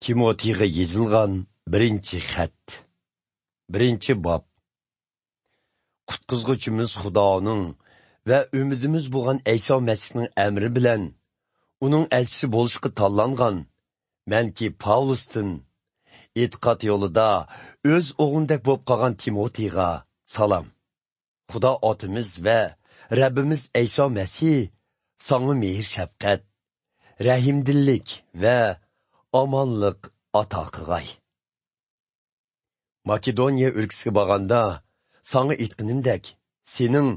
Timotiyga yezilgan birinchi xat. Birinchi bob. Qutqizg'uchimiz Xudoning va umidimiz bo'lgan Ayso Masihning amri bilan uning elchisi bo'lishga tanlangan menki Pavlustin e'tiqod yo'lida o'z o'g'lindek bo'lib qolgan Timotiyga salom. Xudo otimiz va Rabbimiz Ayso Masih sana mehr shafqat, rahimdillik va omonlik ato qilg'ay. Makedoniya o'lkasiga borganda sana aytganimdek, sening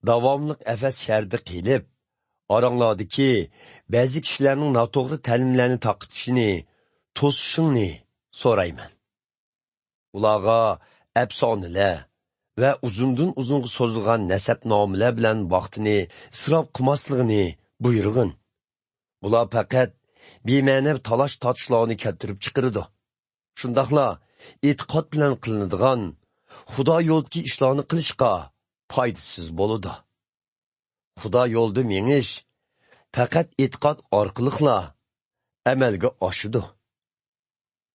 davomliq Efes shahrida qilib, oranglardagi ba'zi kishilarning noto'g'ri ta'limlarni taqitishini, to'sishingni so'rayman. Ularga afsonalar va uzundan uzunga so'zilgan nasab nomilar bilan vaqtini isrof qilmasligini buyurg'in. Bular faqat bema'ni talash tortishlarni keltirib chiqaradi. Shundaqla e'tiqod bilan qilinadigan Xudo yo'ldagi ishlarni qilishga foydasiz bo'ladi. Xudo yo'lda menish faqat e'tiqod orqaliqla amalga oshadi.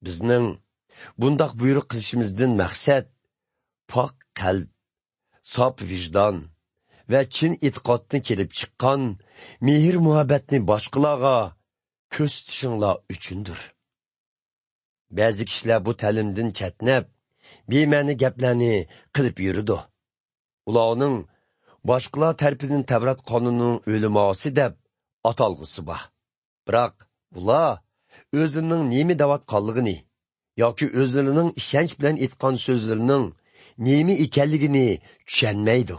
Bizning bundoq buyruq qilishimizdan maqsad pok qalb, sof vijdon va chin e'tiqoddan kelib chiqqan mehr muhabbatni boshqalarga ko'rsatishinglar uchundir. Ba'zi kishilar bu ta'limdan chatnab, bema'ni gaplarni qilib yuridi. Ularning boshqalar tarafidan Tavrat qonunining o'limosi deb atalg'isi bor. Biroq ular o'zining nima davatqanligini yoki o'zlarining ishonch bilan aytgan so'zlarining nima ekanligini tushunmaydi.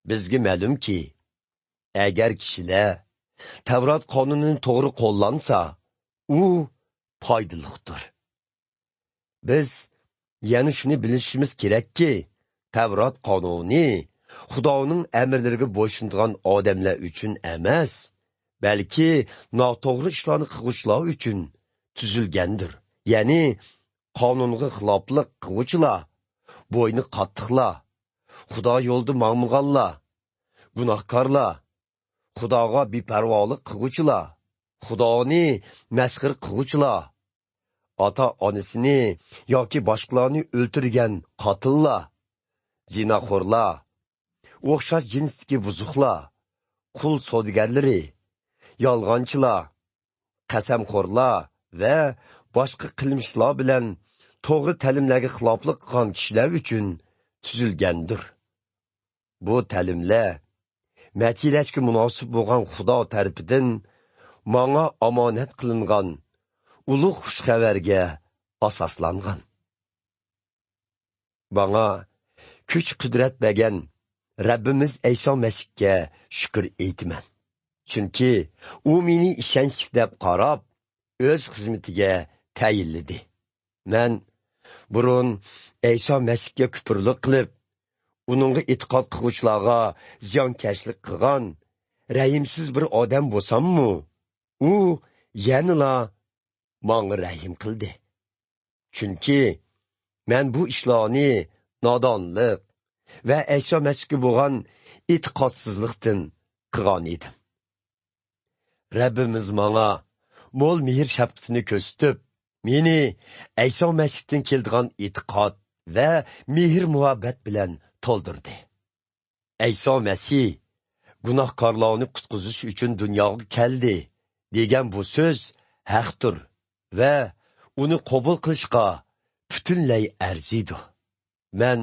Bizga ma'lumki, agar kishilar Tavrat qonunini to'g'ri qo'llansa, u foydalidir. Biz yana shuni bilishimiz kerakki, Tavrat qonuni Xudoning amrlariga bo'ysunadigan odamlar uchun emas, balki noto'g'ri ishlarni qiluvchilar uchun tuzilgandir. Ya'ni qonunga xiloflik qiluvchilar, bo'yni qattiqlar, Xudo yo'lda ma'murlar, gunohkorlar, Xudoga beparvolik qiluvchilar, Xudoni masxir qiluvchilar, ota-onasini yoki boshqalarni o'ltirgan qotillar, zinaxo'rlar, o'xshash jinsdagi buzuqlar, qul savdogarlari, yolg'onchilar, qasamxo'rlar va boshqa qilmishlar bilan to'g'ri ta'limlarga xiloflik qilgan kishilar uchun tuzilgandir. Bu ta'limlar natijasiga munosib bo'lgan Xudo tarafidan menga omonat qilingan ulug' xushxabarga asoslangan. Menga kuch-qudrat bergan Rabbimiz Ayso Masihga shukr aytaman. Chunki u meni ishonchli deb qarab, o'z xizmatiga tayinladi. Men burun Ayso Masihga kufrlik qilib, uningga e'tiqod qiluvchilarga ziyonkashlik qilgan rahimsiz bir odam bo'lsammi, u yanila menga rahim qildi. Chunki men bu ishlarni nodonlik va Ayso Masihga bo'lgan e'tiqodsizlikdan qilgan edim. Rabbimiz menga mo'l mehr shafqatini ko'rsatib, meni Ayso Masihdan keladigan e'tiqod va mehr muhabbat bilan to'ldirdi. Ayso Masih gunohkorlarni qutqizish uchun dunyoga keldi degan bu so'z haqdir va uni qabul qilishga butunlay arziydi. Men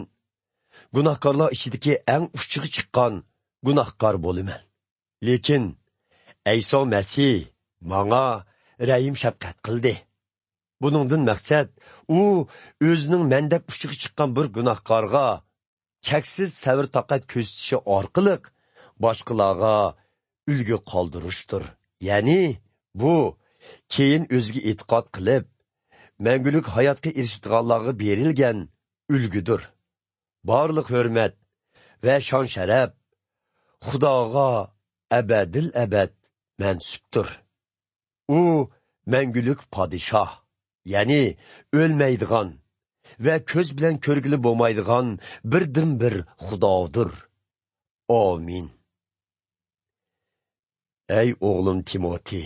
gunohkorlar ichidagi eng uchiga chiqqan gunohkor bo'laman. Lekin Ayso Masih menga rahim shafqat qildi. Buningdan maqsad u o'zining mendek uchiga chiqqan bir gunohkorga cheksiz sabr toqat ko'rsatishi orqali boshqalarga ulgu qoldirishdir. Ya'ni bu keyin o'ziga e'tiqod qilib, mangulik hayotga erishadiganlarga berilgan ulgudir. Barliq hurmat va shon sharaf Xudoga abadil abad mansubdir. U mangulik podshoh, ya'ni o'lmaydigan va ko'z bilan ko'rgili bo'lmaydigan birdan bir Xudodir. Amin. Ey o'g'lim Timoti,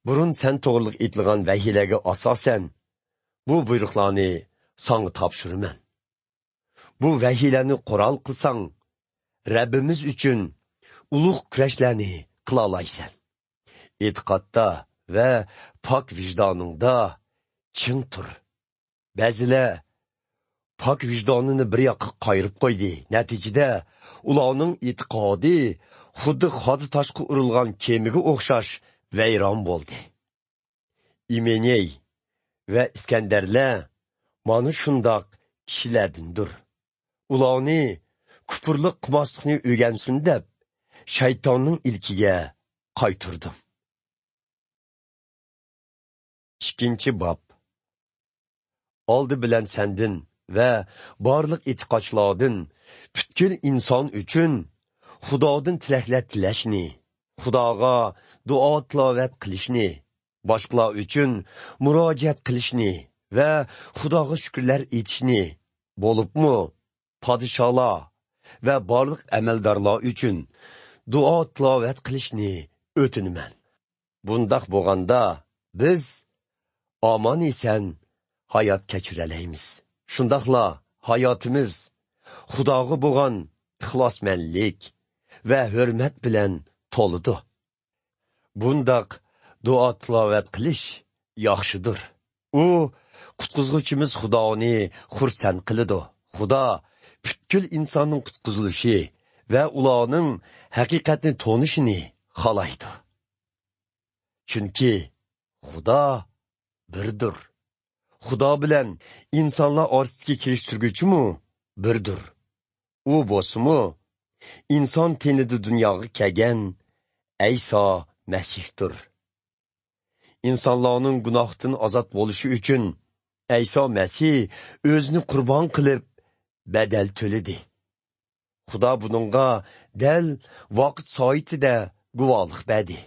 burun sen to'g'riliq etilgan vahiyalarga asosan bu buyruqlarni sana topshiraman. Bu vahiyalarni qo'ral qilsang, Rabbimiz uchun ulug' kurashlarni qila olaysan. E'tiqodda va pok vijdoningda ching tur. Ba'zilar pok vijdonini bir yoqqa qayirib qo'ydi. Natijada ularning e'tiqodi xuddi xodi toshga urilgan kemiga o'xshash vayron bo'ldi. Imeney va Iskandarlar mana shundoq kishilardandir. Ularni kufrlik qilmaslikni o'rgansin deb shaytonning ilkiga qaytirdim. 2. bob. Oldi bilan sendin va barliq e'tiqodchilardan butkul inson uchun Xudodan tilaklar tilashni, Xudoga duo tilovat qilishni, boshqalar uchun murojaat qilishni va Xudoga shukrlar etishni, bo'libmi podsholar va barliq amaldorlar uchun duo tilovat qilishni o'tinaman. Bundaq bo'lganda biz omon esan hayot kechiralaymiz. Shundaqla hayotimiz Xudoga bo'lgan ixlosmandlik va hurmat bilan to'lidi. Bundaq duo tilovat qilish yaxshidir. U qutqizuvchimiz Xudoni xursand qiladi. Xudo butkul insonning qutqizilishi va ularning haqiqatni tonishini xohlaydi. Chunki Xudo birdir. Xudo bilan insonlar orasidagi kelishtirguchimi birdir. U bo'lsa-mu inson tenida dunyoga kelgan Ayso Masihdir. İnsanlarning gunohdan ozod bo'lishi uchun Ayso Masih o'zini qurbon qilib badal to'ladi. Xudo buningga dal vaqt soatida guvohlik berdi.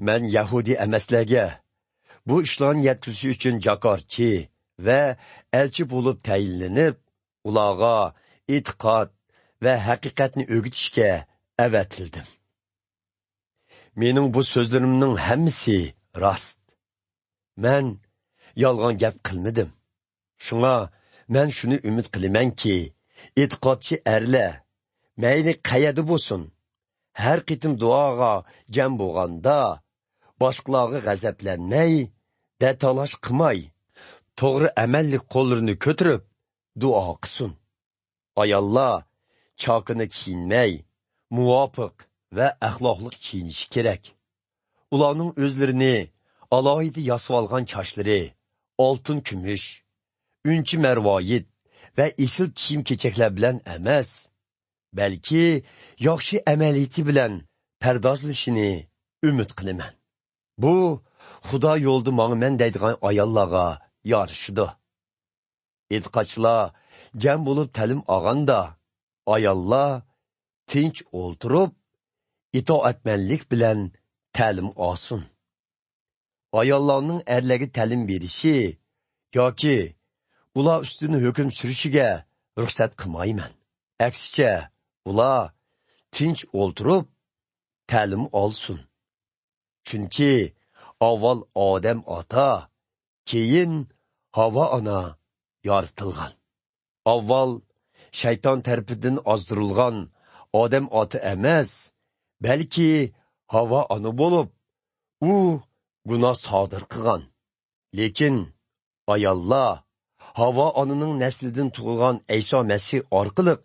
Men Yahudi emaslarga bu ishlarni yetkizish uchun jakorchi va elchi bo'lib tayinlanib, ularga e'tiqod va haqiqatni o'rgatishga avatildim. Mening bu so'zlarimning hammasi rost. Men yolg'on gap qilmadim. Shunga men shuni umid qilamanki, e'tiqodchi erlar mayli qayerda bo'lsin, har qitim duoga jam bo'lganda boshqalarga g'azablanmay, datalash qilmay, to'g'ri amallik qo'llarini ko'tarib duo qilsin. Ayollar chokini kiyinmay, muvofiq va axloqli kiyinishi kerak. Ularning o'zlarini alohida yasab olgan sochlari oltin kumush, unchi marvoyit va esil kiyim-kechaklar bilan emas, balki yaxshi amaliyati bilan pardozlashini umid qilaman. Bu Xudo yo'lda mangman deydigan ayollarga yarışıdı. E'tiqodchilar jam bo'lib ta'lim olganda, ayollar tinch o'ltirib, itoatmanlik bilan ta'lim olsin. Ayollarning erlarga ta'lim berishi yoki ular ustini hukm surishiga ruxsat qilmayman. Aksicha, ular tinch o'ltirib, ta'lim olsin. Chunki avval Odam ota, keyin Havo ona yaratilgan. Avval shayton tarafidan ozdirilgan Odam ota emas, balki Havo ona bo'lib, u gunoh sodir qilgan. Lekin ayollar Havo onaning naslidan tug'ilgan Ayso Masih orqali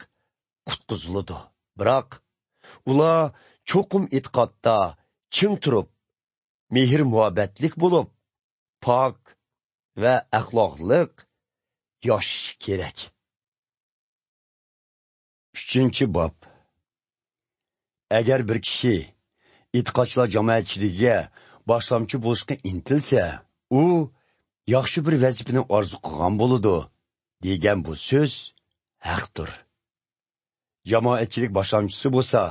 qutqiziladi. Biroq ular cho'qim e'tiqodda ching turib, mehr muhabbatlik bo'lib, pok va axloqliq yashash kerak. 3. bob. Agar bir kishi e'tiqodchilar jamoatchiligiga boshlamchi bo'lishga intilsa, u yaxshi bir vazifani orzu qilgan bo'ladi degan bu so'z haqdir. Jamoatchilik boshlamchisi bo'lsa,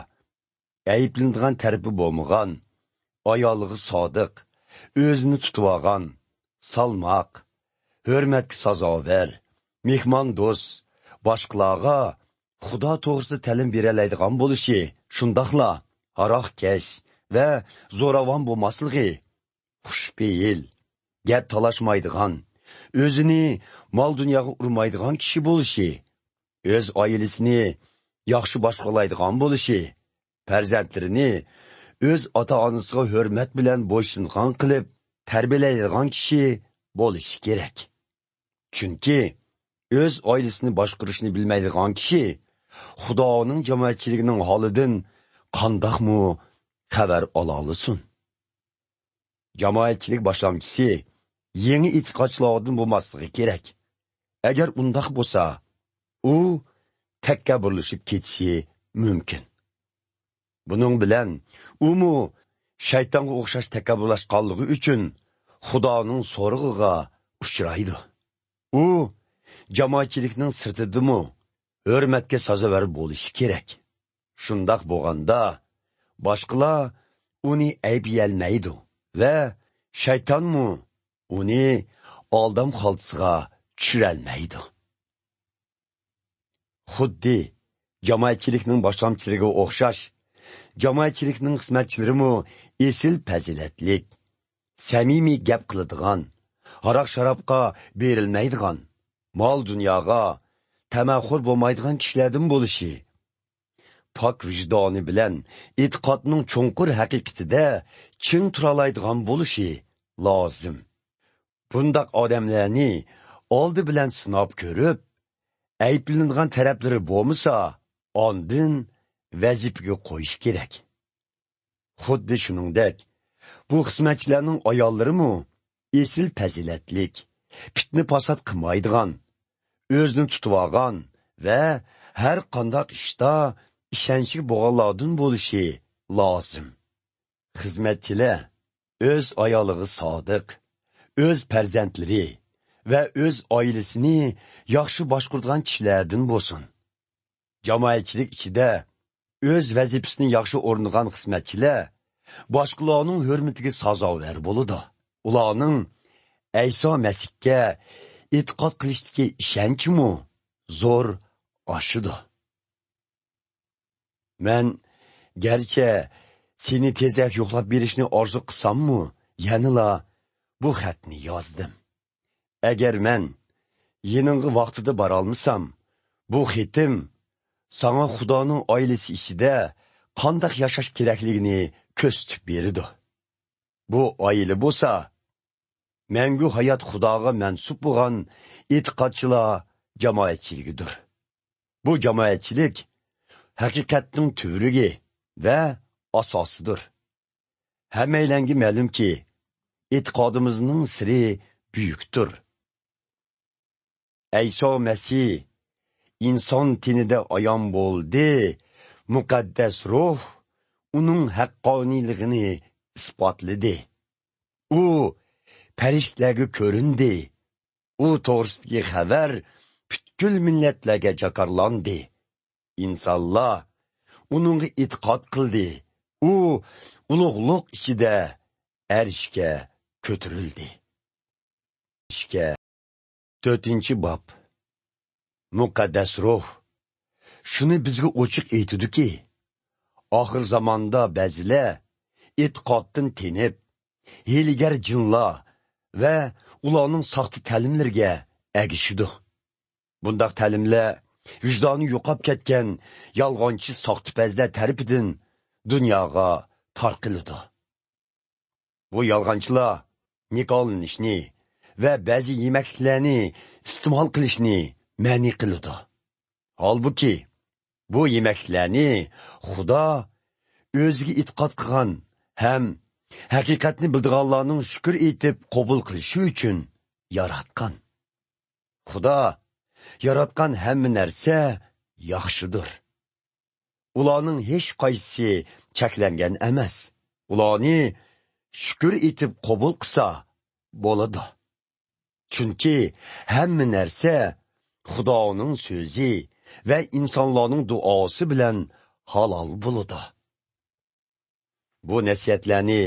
ayiblanadigan tarafi bo'lmagan, ayoliga sodiq, o'zini tutib olgan, salmoq, hurmatga sazovar, mehmon do'st, boshqalarga Xudo to'g'risida ta'lim beralaydigan bo'lishi, shundoqla aroqkash va zo'ravon bo'lmasligi xushbeyil, gap talashmaydigan, o'zini mol dunyoga urmaydigan kishi bo'lishi, o'z oilasini yaxshi boshqalaydigan bo'lishi, farzandlarini o'z ota-onasiga hurmat bilan bo'ysungan qilib tarbiyalaydigan kishi bo'lishi kerak. Chunki o'z oilasini boshqarishni bilmaydigan kishi Xudoning jamoatchiligining holidan qandoqmi xabar ola olsin. Jamoatchilik boshlamchisi yangi e'tiqodchilardan bo'lmasligi kerak. Agar undoq bo'lsa, u takabburlashib ketishi mumkin. Buning bilan u shaytonga o'xshash takabburlashganligi uchun Xudoning so'rig'iga uchraydi. U jamoatchilikning sirtidimi hurmatga sazovor bo'lishi kerak. Shundoq bo'lganda boshqalar uni ayblolmaydi va shaytonmi uni oldam xaltisiga tushirolmaydi. Xuddi jamoatchilikning boshlamchilariga o'xshash, jamoatchilikning xizmatchilari esil fazilatlik, samimiy gap qiladigan, aroq-sharobga berilmaydigan, mol dunyoga tamaxur bo'lmaydigan kishilardan bo'lishi, pok vijdoni bilan e'tiqodning cho'nqur haqiqatida chin turalaydigan bo'lishi lozim. Bundaq odamlarni oldi bilan sinab ko'rib, ayblanadigan taraflari bo'lmasa, ondan vazifaga qo'yish kerak. Xuddi shuningdek, bu xizmatchilarning ayollarimi esil fazilatlik, fitna fasod qilmaydigan, o'zini tutib olgan va har qanday ishda ishonchli bo'lganlardan bo'lishi lozim. Xizmatchilar o'z ayoliga sodiq, o'z farzandlari va o'z oilasini yaxshi boshqaradigan kishilardan bo'lsin. Jamoatchilik ichida o'z vazifasini yaxshi o'rnagan xizmatchilar boshqalarning hurmatiga sazovor bo'ladi. Ularning Ayso Masihga e'tiqod qilishdagi ishonchimi zo'r oshidi. Men garchi seni tezroq yo'qlab berishni orzu qilsammi, yanila bu xatni yozdim. Agar men yining'i vaqtida bora olmasam, bu xatim sana Xudoning oilasi ichida qanday yashash kerakligini ko'rsatib berdi. Bu oila bo'lsa, mangu hayot Xudoga mansub bo'lgan e'tiqodchilar jamoatchiligidir. Bu jamoatchilik haqiqatning tuvrigi va asosidir. Hammalarga ma'lumki, e'tiqodimizning siri buyukdir. Ayso Masih inson tenida ayon bo'ldi, muqaddas ruh uning haqqoniyligini isbotladi. U farishtalarga ko'rindi. U to'g'risidagi xabar butkul millatlarga jakarlandi. İnsanlar uningga e'tiqod qildi. U ulug'liq ichida arshga ko'tarildi. 4-bob. Muqaddas ruh shuni bizga ochiq aytdiki, oxir zamonda ba'zilar e'tiqoddan tenib, hiylagar jinlar va ularning soxta ta'limlariga agishidi. Bundaq ta'limlar vijdoni yo'qab ketgan yolg'onchi soxtipazlar tarafidan dunyoga tarqiladi. Bu yolg'onchilar nikohlanishni va ba'zi yemaklarni iste'mol qilishni ma'ni qiladi. Holbuki bu yemaklarni Xudo o'ziga e'tiqod qilgan ham haqiqatni bildiganlarning shukr etib qabul qilishi uchun yaratgan. Xudo yaratgan hamma narsa yaxshidir. Ularning hech qaysisi cheklangan emas. Ularni shukr etib qabul qilsa bo'ladi. Chunki hamma narsa Xudoning so'zi va insonlarning duosi bilan halol bo'ladi. Bu nasihatlarni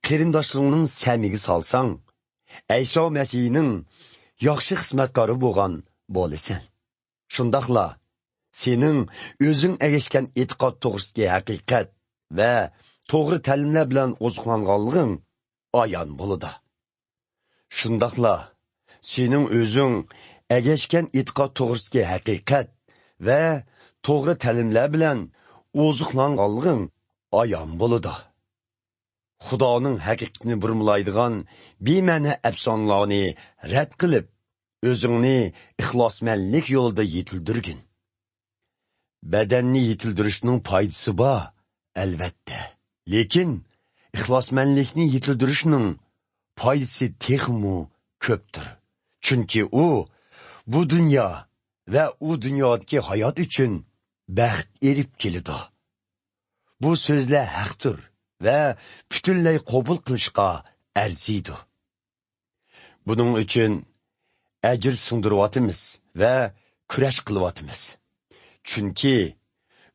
qarindoshlarning samiga solsang, Ayso Masihning yaxshi xizmatkori bo'lgan bo'lasan. Shundaqla sening o'zing erishgan e'tiqod to'g'risidagi haqiqat va to'g'ri ta'limlar bilan oziqlanganliging ayan buluda. Şundaqla, senin özün əgəşkən itqat toğrısıki haqiqat və toğrı təlimlər bilən ozuqlanğanlığın ayan buluda. Xudoning haqiqatini burmulaydigan bema'ni afsonlarni rad qilib, o'zingni ixlosmanlik yo'lida yetildirgin. Badanni yetildirishning foydasi bor, albatta. Lekin ixlosmanlikni yetildirishning foydasi texmu ko'pdir. Chunki u bu dunyo va u dunyodagi hayot uchun baxt erib keladi. Bu so'zlar haqdir və bütünlüy qabul qilishqa arziydi. Bunun üçün əcr sındırıvatımız və kurash qılıvatımız. Çünki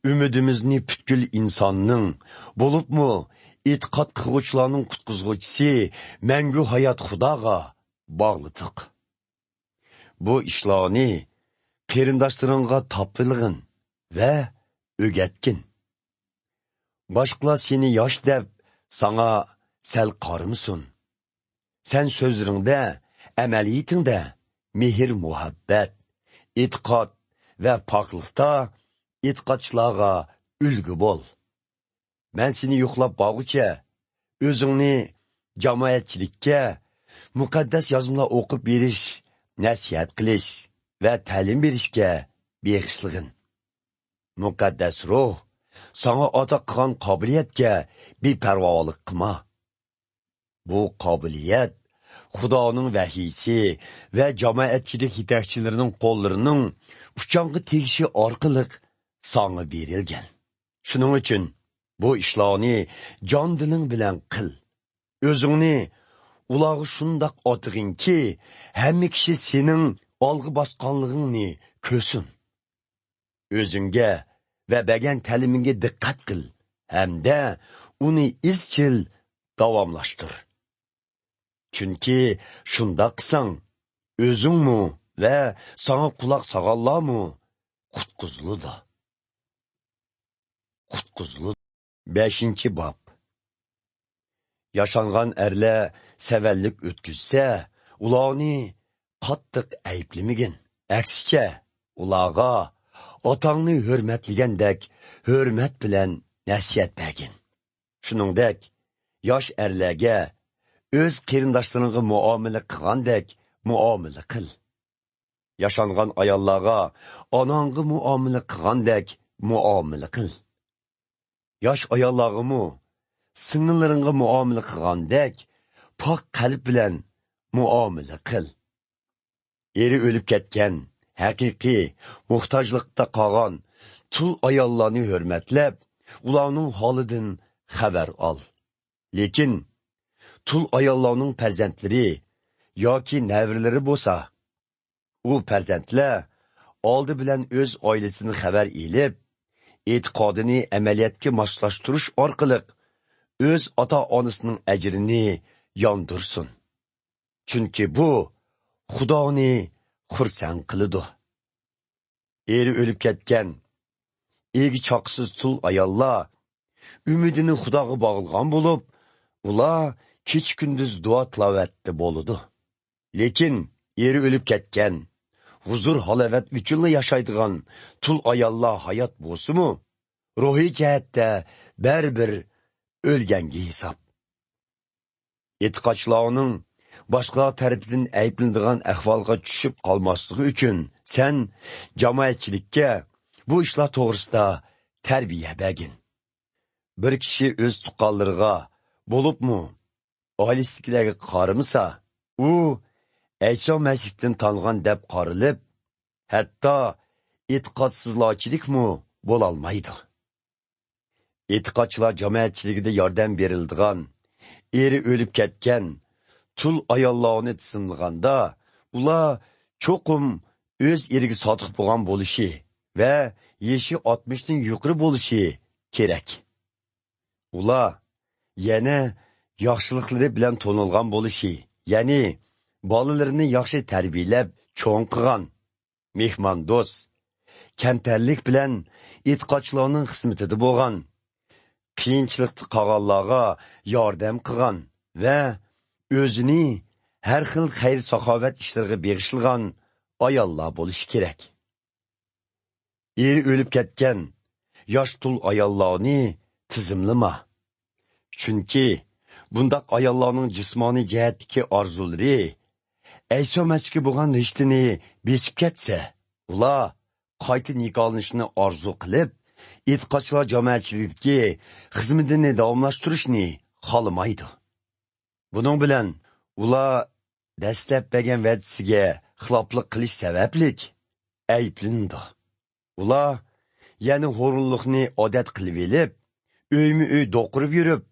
ümidimizni bütkül insanның, bolubmu etiqat qılğıçlarının qutquzğuçisi məngü hayat Xudağa bağlıdıq. Bu işlarni qerindaşlarınğa tapılığın və ögətkin. Başqalar seni yaş deb, sana sel qarmısın. Sen sözlerinde, əməliyyətində mehir muhabbət, etiqat və paqlıqda etiqatçılara ülgü bol. Mən seni yoxlab bağıca, özünü cəmaətçilikə, müqəddəs yazımla oqub beriş, nəsiyyət qilish və təlim berişkə bexişliğin. Müqəddəs ruh, sana ata qılan qabiliyyətə bir pərvalıq qıma. Bu qabiliyyət, Xudanın vəhiysi və cəmaətçilik yetəkçilərinin qollarının uçanğı tegişi arqılıq sana verilgen. Şunun üçün bu işlarni can dilin bilen qıl. Özünü ulağı şundaq atığın ki, həmmi kişi senin algı basqanlığını kösün. Özünge və bəgən təliminge diqqat qıl, həm də onu izçil davamlaşdır. Çünki şunda qısan, özün mü və sana qulaq sağallar mı qutquzludur. Qutquzludur. 5. bab. Yaşanğan ərlə səvəllik ötküzsə, ulağını qattıq əyiblimigin. Əksicə, ulağa otağını hörmətligəndək, hörmət bilən nəsiyyət bəgin. Şunungdək, yaş ərləgə, öz qerindaşlarına muamilə qığandək, muamilə qıl. Yaşanğan ayallığa, ananğı muamilə qığandək, muamilə qıl. Yaş ayallığımı, sınırlarına muamilə qığandək, pak qalb bilən muamilə qıl. Eri ölüb ketken, həqiqi, muhtajlıqda qalan, tul ayallarını hörmətləb, ulanın halıdın xəbər al. Lekin, tul ayallarının pərzentləri, ya ki nəvriləri bolsa, o pərzentlər aldı bilən öz ailesini xəbər elib, etiqadını əməliyyatki maslaşdırış arqılıq, öz ata-anısının əcrini yandırsın. Çünki bu, Xudani xursan qılıdı. Eri ölüb ketken, egi çaqsız tul ayallar, ümidini Xudağa bağılğan bulub, ula keç gündüz dua tilavetli boludu. Lekin eri ölüb ketken, huzur halavet üçünlə yaşaydığan tul ayallar hayat bosu mu, ruhi cəhətdə bər-bir ölgəngi hesab. Etiqatçılarının başqa tərəfindən əyiblindiğən əhvalğa düşüb qalmaslığı üçün sən cəmaətçilikə bu işlər toğrusunda tərbiyə bəgin. Bir kişi öz tuqqallarına bolubmu, ailəsindəki qarımısa, o, Əysa Məsihdən tanıған dəb qarılıb, hətta etiqadsızlarçilik mu bolalmaydı. Etiqatçılar cəmaətçilikdə yardım verildiğən, eri ölüb ketken, tul ayallarını tısınlığanda, ula çoxum öz erigi sadık boğan boluşu və yeşi 60'dan yuqırı boluşu kerek. Ula, yana yaxşılıqları bilən tonulğan boluşu, yani balalarını yaxşı tərbiyələb çoğun qıған, mehmandost, kəmtərlik bilən etiqatçılarının xismətidi boğan, qiyinçılıqda qağallığa yardım qıған və o'zini har xil xayr saxovat ishlariga beg'ishlagan ayollar bo'lishi kerak. Eri o'lib ketgan yosh tul ayollarni tizimlama. Chunki bundaq ayollarning jismoniy jihatdagi orzulari Ayso Masihga bo'lgan rishtini besib ketsa, ular qayta nikohlanishni orzu qilib, e'tiqodchilar jamoatchilikdagi xizmatini davomlashtirishni xohlamaydi. Buning bilan ular dastlab bergan va'dasiga xiloflik qilish sabablik ayblandi. Ular yana xo'rinlikni odat qilib elib, uymi-uy do'qirib yurib,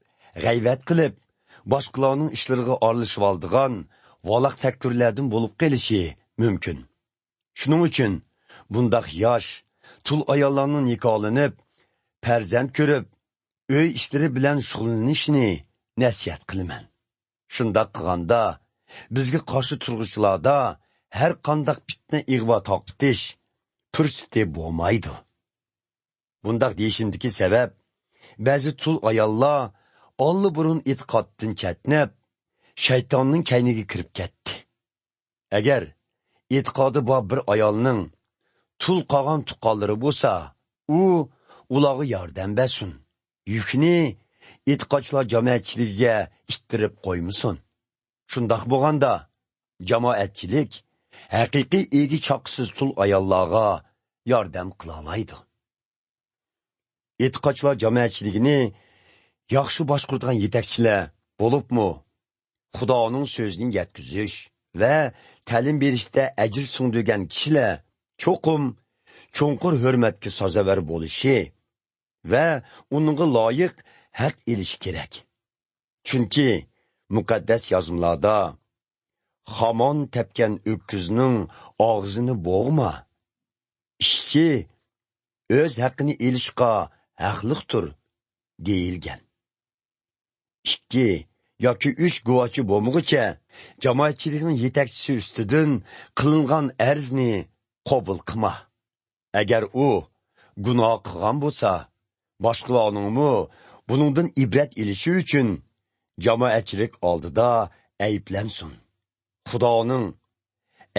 g'ayvat qilib, boshqalarning ishlariga aralashib oldigan valaq takkurlardan bo'lib qelishi mumkin. Shuning uchun bundaq yosh, tul ayollarning nikohlanib, farzand ko'rib, uy ishlari bilan shug'ullanishni nasihat qilaman. Shundaq qilganda, bizga qarshi turg'uvchilarda har qanday fitna ig'vo taqtish fursati bo'lmaydi. Bundaq deyishimdagi sabab, ba'zi tul ayollar olli-burun e'tiqoddan chatnab, shaytonning kayniga kirib ketdi. Agar e'tiqodi bor bir ayolning tul qolgan tuqqanlari bo'lsa, u ularga yordam bersin. Yukni e'tiqodchilar jamoatchiligiga ittirib qo'ymasin. Shundaq bo'lganda, jamoatchilik haqiqiy egi chaqsiz tul ayollarga yordam qila oladi. E'tiqodchilar jamoatchiligini yaxshi boshqaradigan yetakchilar bo'libmi, Xudoning so'zini yetkazish va ta'lim berishda ajr sungdirgan kishilar cho'qim cho'nqur hurmatga sazovor bo'lishi va uningga loyiq haq elish kerak. Chunki muqaddas yozmalarda xamon tepgan o'kizning og'zini bo'g'ma, ishchi o'z haqqini elishga haqliqdir deyilgan. 2 yoki 3 guvochi bo'lmog'icha jamoatchilikning yetakchisi ustidan qilingan arzni qabul qilma. Agar u gunoh qilgan bo'lsa, boshqalarningmi buningdan ibrat elishi uchun jamoatchilik oldida ayblansin. Xudoning,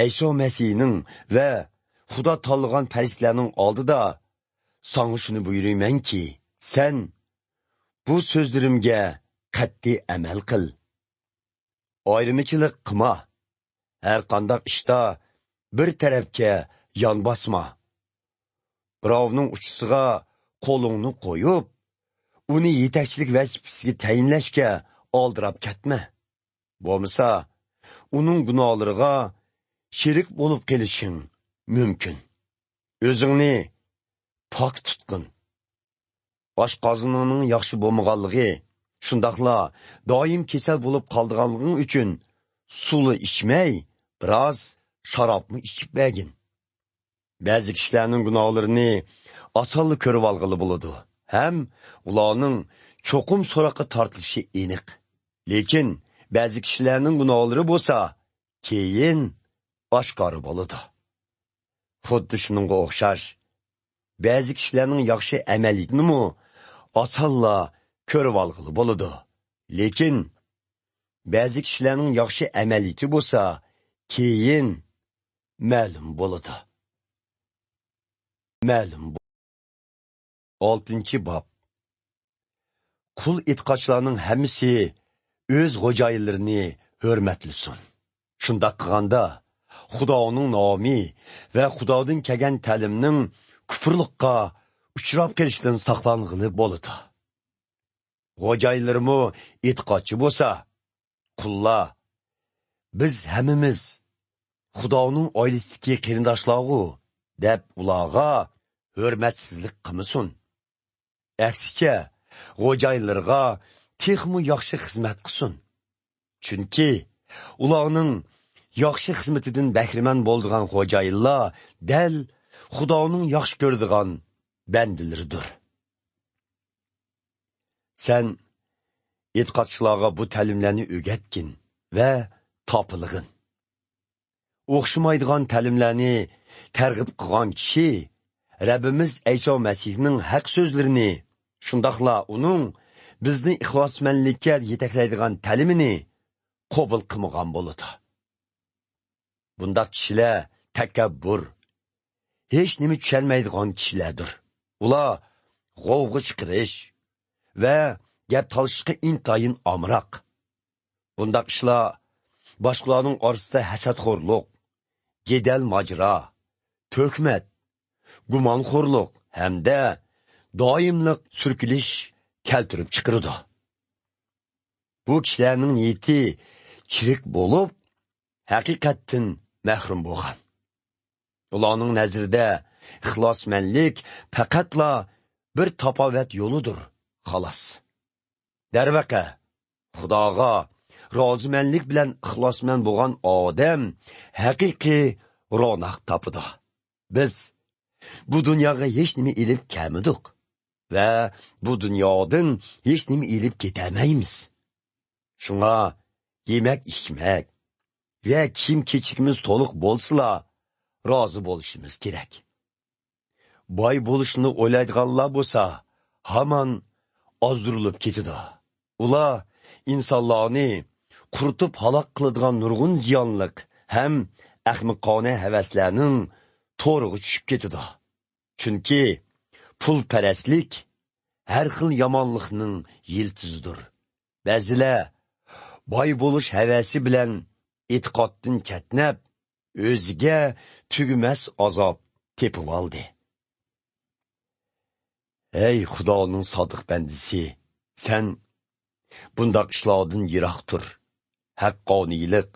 Ayso Masihning va Xudo tanlagan farishtalarning oldida sana shuni buyuraymanki, sen bu so'zlarimga qat'iy amal qil. Ayrimichilik qilma. Har qanday ishda bir tarafga yon bosma. Birovning uchisiga qo'lingni qo'yib, uni yetakchilik vazifasiga tayinlashga oldirab ketma. Bo'lmasa, uning gunohlariga sherik bo'lib kelishing mumkin. O'zingni pok tutqin. Oshqozoningning yaxshi bo'lmaganligi, shundaqla doim kasal bo'lib qoldiganliging uchun suvni ichmay, biroz sharobni ichib bergin. Ba'zi kishilarning gunohlarini osonlik ko'rib olg'ili bo'ladi. Ham ularning cho'qim so'roqqa tortilishi aniq. Lekin ba'zi kishilarning gunohlari bo'lsa, keyin oshkora bo'ladi. Xuddi shuningga o'xshash, ba'zi kishilarning yaxshi amaliyatini osonla ko'rib olg'ili bo'ladi. Lekin ba'zi kishilarning yaxshi amaliyati bo'lsa, keyin ma'lum bo'ladi. 6-bob. Qul e'tiqodchilarning hammasi o'z xo'jayinlarini hurmatlasin. Shundaq qilganda, Xudoning nomi va Xudodan kelgan ta'limning kufrlikqa uchrab kelishidan saqlang'ili bo'ladi. Xo'jayinlarimi e'tiqodchi bo'lsa, qullar, biz hammamiz Xudoning oilasidagi qarindoshlargu deb ularga hurmatsizlik qilmasin. Aksicha, xo'jayinlarga texmu yaxshi xizmat qilsin. Chunki ularning yaxshi xizmatidan bahramand bo'lgan xo'jayinlar dal Xudoning yaxshi ko'radigan bandalaridir. Sen e'tiqodchilarga bu ta'limlarni o'rgatgin va topilig'in. O'xshamaydigan ta'limlarni targ'ib qilgan kishi Rabbimiz Ayso Masihning haq so'zlarini, shundaqla uning bizni ixlosmandlikka yetaklaydigan ta'limini qabul qilmagan bo'ladi. Bundaq kishilar takabbur, hech nima tushunmaydigan kishilardir. Ular g'ovg'a chiqarish va gap talashishga intayin amroq. Bundaq ishlar boshqalarning orasida hasadxo'rlik, jadal majra, to'kmat, gumonxo'rlik hamda doimlik surkilish keltirib chiqaradi. Bu kishilarning niyati chirik bo'lib, haqiqatdan mahrum bo'lgan. Ularning nazarida ixlosmandlik faqatla bir tapovat yo'lidir, xolos. Darvaqa, Xudoga rozimanlik bilan ixlosmand bo'lgan odam haqiqiy ro'naq topadi. Biz bu dunyoga hech nima ilib kelmadik va bu dunyodan hech nima ilib ketmaymiz. Shunga yemak-ichmak va kiyim-kechikimiz to'liq bo'lsa, rozi bo'lishimiz kerak. Boy bo'lishni o'ylaydiganlar bo'lsa, hamon ozdirilib ketadi. Ular insonlarni quritib halok qiladigan nurg'un ziyonliq ham ahmiqona havaslarning to'rig'i tushib ketadi. Chunki pulparastlik har xil yomonlikning yiltizidir. Ba'zilar boy bo'lish havasi bilan e'tiqoddan ketnab, o'ziga tugumas azob tepib oldi. Ey Xudoning sodiq bandisi, sen bundaq ishlardan yiroq tur. Haqqoniylik,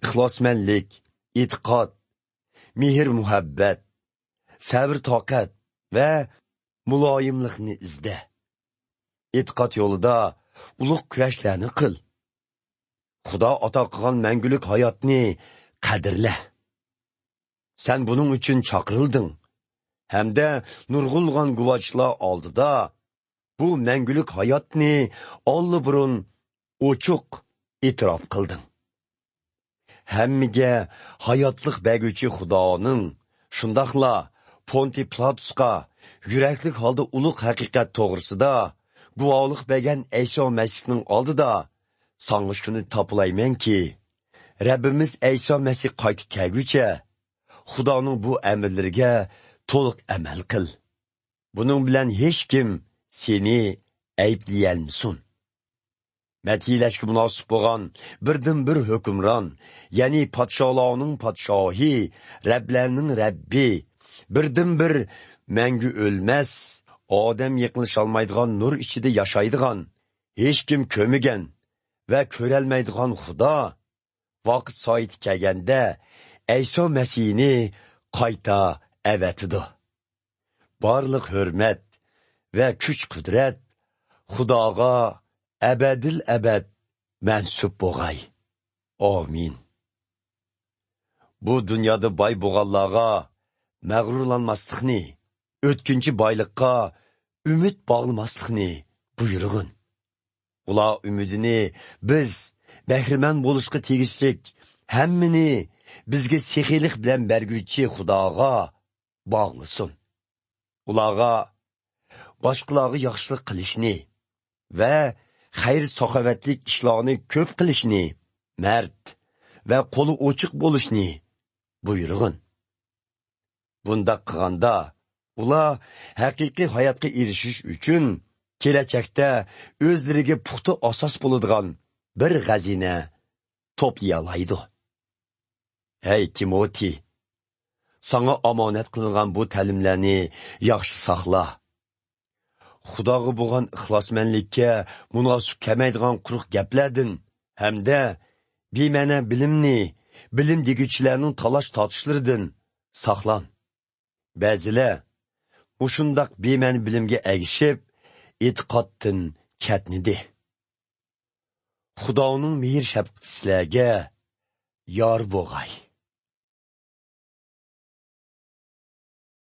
ixlosmandlik, e'tiqod, mehr-muhabbat, sabr-toqat va muloyimlikni izla. E'tiqod yo'lida ulug' kurashlarni qil. Xudo ato qilgan mangulik hayotni qadrla. Sen buning uchun chaqirilding. Hamda nurg'ulg'an guvochlar oldida bu mangulik hayotni olli-burun ochiq e'tirof qilding. Hammaga hayotlik berguvchi Xudoning shundaqla Ponti Pilatusga yuraklik holda ulug' haqiqat to'g'risida guvohlik bergan Iso Masihning oldida sangi shuni topilaymanki, Rabbimiz Iso Masih qaytib kelguncha Xudoning bu amrlariga to'liq amal qil. Buning bilan hech kim seni ayblayolmasin. Matiylashga munosib bo'lgan birdan-bir hukmron, ya'ni podsholarning podshohi, Rablarning Rabbi, birdan-bir mangu o'lmas, odam yiqilisholmaydigan nur ichida yashaydigan, hech kim ko'migan va ko'rolmaydigan Xudo vaqt soati kelganda Iso Masihni qayta avatidi. Barliq hurmat va kuch-qudrat Xudoga abadil abad mansub bo'lg'ay. Amin. Bu dunyoda boy bo'lganlarga mag'rurlanmaslikni, o'tkinchi boylikqa umid bog'lamaslikni buyurg'in. Ular umidini biz bahriman bo'lishga tegishlik hammani bizga sexiylik bilan berguvchi Xudoga bog'lasin. Ularga boshqalarga yaxshilik qilishni va xayr-saxovatlik ishlarni ko'p qilishni, mard va qo'li ochiq bo'lishni buyurg'in. Bunda qilganda ular haqiqiy hayotga erishish uchun kelajakda o'zlariga puxta asos bo'ladigan bir xazina to'play oladi. Hey Timoti, sana omonat qilingan bu ta'limlarni yaxshi saqla. Xudoga bo'lgan ixlosmandlikka munosib kelmaydigan quruq gaplardan hamda bema'ni bilimni, bilim deguvchilarning talash tortishlaridan saqlan. Ba'zilar mushundaq bema'ni bilimga ergishib, e'tiqoddan ketnidi. Xudoning mehr shafqati sizlarga yor bo'lg'ay.